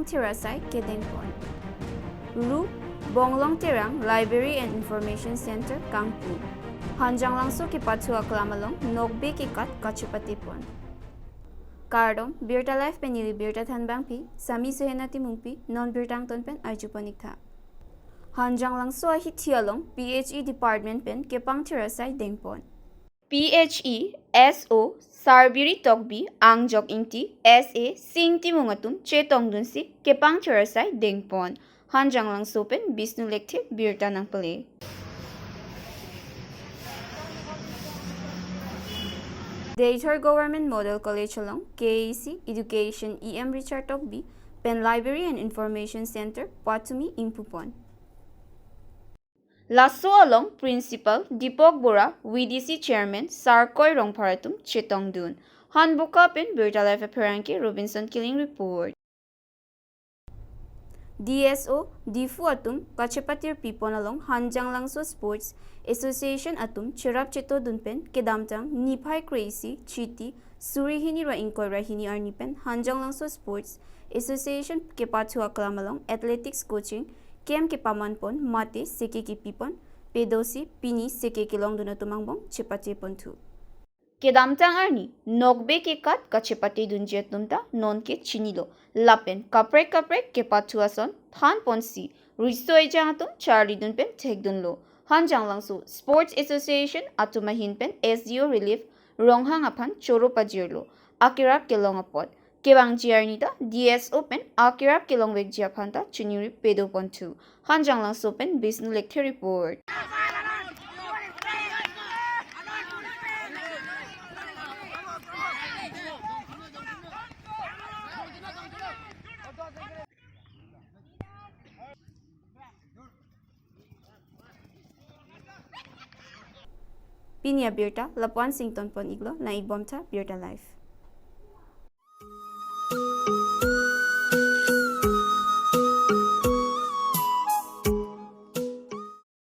kepangthir asai kedengpon. Ru Bonglong Terang Library and Information Center Kangpu. Hanjanglangso ke patua klamalong nokbe ke kat kachepatirpi. Kardom Birta life penili Birta thanbang pi sami sehena timung pi non birtang ton pen arjupanik tha. Hanjanglangso ahithi along PHE department pen kepangthir asai dengpon. PHE S.O sarbiri Tokbi Angjok Engti S.A Sing Timung atum chetongdunsi kepangthir asai dengpon. Hanjanglangso pen Bisnu lekte Birta nangpale. Deithor Government Model College along KAAC Education EM Richard Tokbi Pen Library and Information Center Patumi ingpu. Laso along Principal Dipok Bora VDC Chairman Sarkoi rongphar atum chetongdun. Hanbuka pen Birta Life Appearanke Robinson Killing Report. S.O Diphu atum kachepatirpi along Hanjanglangso Sports Association atum cherap cheto dunpen Kedamtang nephai crazy chiti surihini ra inkoi rahini arnipen Hanjanglangso Sports Association ke pathu aklamalong athletics coaching kem ke pamanpon mate seke ki pipon pedosi pini seke kilong dunatumang chepatirpi. Kedamtang arni nokbe ke kat kachepati dunjetumta non ke chinilo lapen kaprek ke patuason than ponsi risto eja atum charli dunpen thekdunlo. Hanjanglangso Sports Association atumahin pen SDO relief ronghang apan choro pajirlo akirap kelong apot kebang jiarnita DSO pen akirap kelong wek jiapanta chuniri pedo pontu. Hanjanglangso pen Bisnu lecture report. Pinya Birta, Lapuan Sington Pon Iglo, na Igbomta, Birta Life.